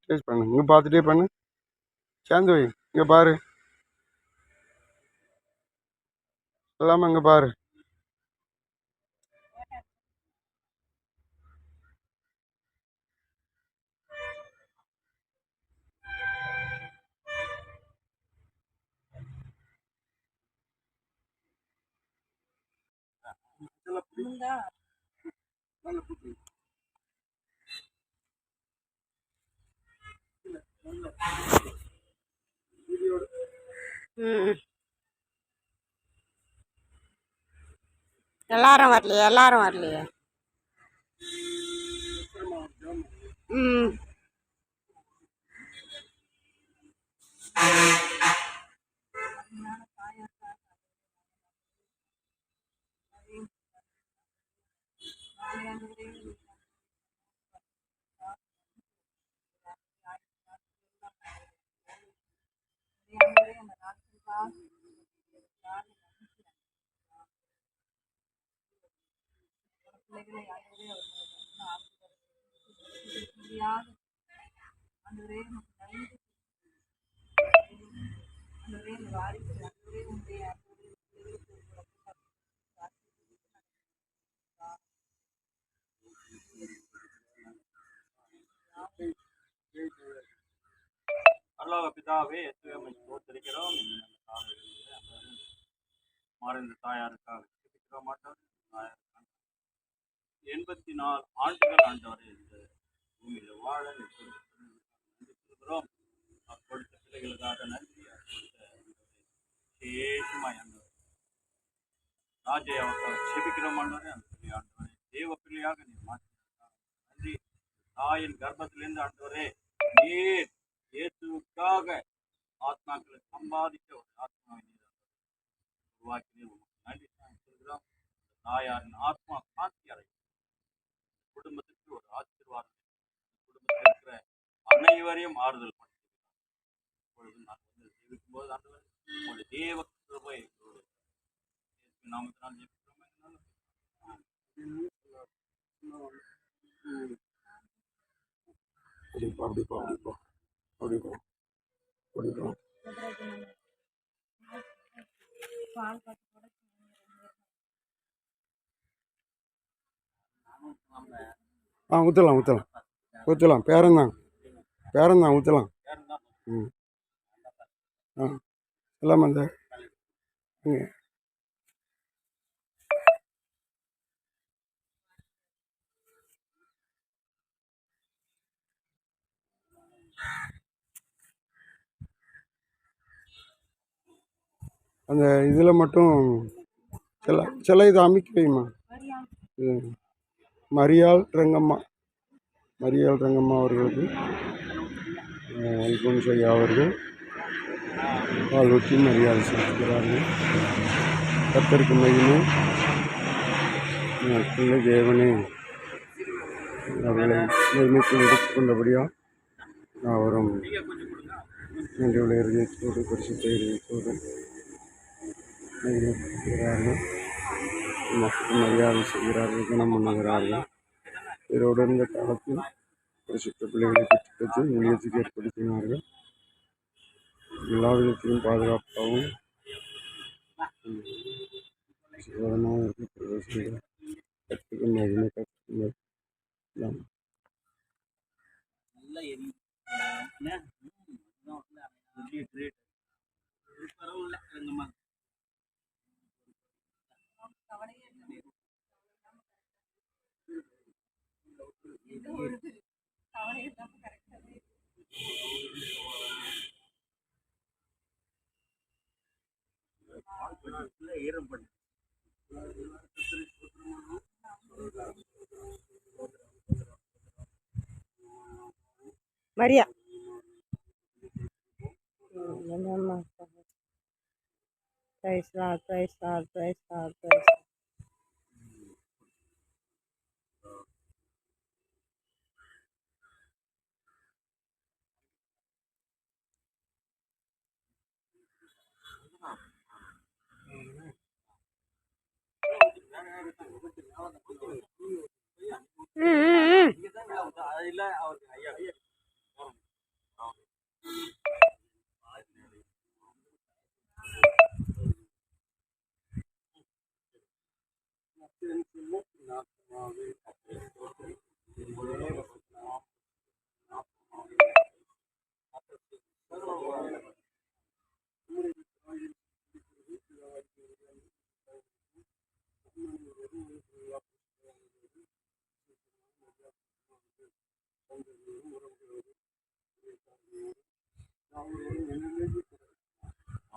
Taste பண்ணு. இங்கே பார்த்துட்டே பண்ணு. சேர்ந்து வை. இங்கே பாரு. எல்லாமே இங்கே பாரு. எல்லாரும் வரலையே. ம் பரலோக பிதாவே, இயேசுவை ஸ்தோத்திரிக்கிறோம். மறைந்த தாயாருக்காக ஜெபிக்கிறோம். மாட்டோம் 84 ஆண்டுகள் ஆண்டவரை இந்த பூமியில வாழ சொல்கிறோம். கொடுத்த பிள்ளைகளுக்காக நன்றி. விசேஷமாய் ஆண்டவர் ராஜை அவருக்காக ஜெபிக்கிறோம். ஆண்டவரே, அந்த பிள்ளை ஆண்டவரே தேவ பிள்ளையாக நீர் மாற்றினார். நன்றி. தாயின் கர்ப்பத்திலிருந்து ஆண்டவரே நீர் இயேசுவுக்காக ஆத்மாக்களை சம்பாதிக்க ஒரு ஆத்மாவை உருவாக்கினே நன்றி சொல்கிறோம். தாயாரின் ஆத்மா சாந்தி அடையும். குடும்பத்துக்கு ஒரு ஆசீர்வாதம், குடும்பத்தில் இருக்கிற அனைவரையும் ஆறுதல் படுத்துகிறார். இப்பொழுது நான் வந்து ஜெபிக்கும் போது ஆண்டவர் உங்களுடைய தேவ கிருபை நாமத்தினால் ஜெபிக்கிறோம். ஊற்றலாம். பேரன்தான் ஊற்றலாம். ம் எல்லாமே அந்த அந்த இதில் மட்டும் சில இது அமைக்க வைமா. மரியாள் ரங்கம்மா அவர்களுக்கு அல்போன்ஸ் ஐயா அவர்கள் வாழ்வற்றி மரியாதை செலுத்துகிறார்கள். கர்த்தருக்கு மகிமை. பிள்ளை தேவனே அவர்களை நிர்மித்து எடுத்துக்கொண்டபடியாக அவரும் நன்றியுள்ள இதயத்தோடு பரிசுத்த இதயத்தோடு செய்கிறார்கள். மக்களுக்கு மரியாதை செய்கிறார்கள், குணம் பண்ணுகிறார்கள். இதோடு இருந்த காலத்தில் பரிசுத்த பிள்ளைகளை பெற்று ஊழியத்துக்கு ஏற்படுத்தினார்கள். எல்லா விதத்திலும் பாதுகாப்பாகவும் சுகமாக இருக்க கற்றுக்கு மகிமை கற்றுக்கொள்ள மரியா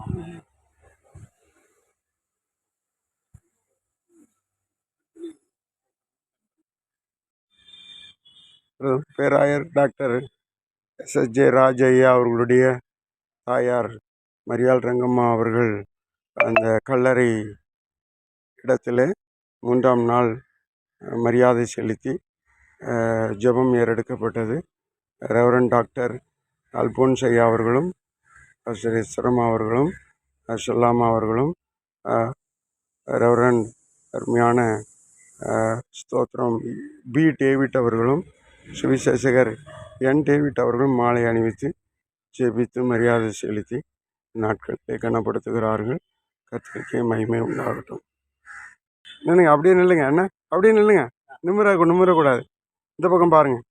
ஆமென். பேராயர் டாக்டர் எஸ்எஸ்ஜே ராஜையா அவர்களுடைய தாயார் மரியாள் ரங்கம்மா அவர்கள் அந்த கல்லறை இடத்துல 3ஆம் நாள் மரியாதை செலுத்தி ஜெபம் ஏறெடுக்கப்பட்டது. ரெவரண்ட் டாக்டர் அல்போன்ஸ் ஐயா அவர்களும் பாஸ்டர் எஸ்ரமா அவர்களும் ஷல்லாமா அவர்களும் ரெவரண்ட் அருமையான ஸ்தோத்திரம் பி டேவிட் அவர்களும் சுவிசேஷகர் என் டேவிட் அவர்களும் மாலை அணிவித்து ஜெபித்து மரியாதை செலுத்தி நாட்களை கனப்படுத்துகிறார்கள். கர்த்தருக்கே மகிமை உண்டாகட்டும். நில்லுங்க, அப்படியே நில்லுங்க அண்ணா, அப்படியே நில்லுங்க. நிமிரக்கூடாது. இந்த பக்கம் பாருங்கள்.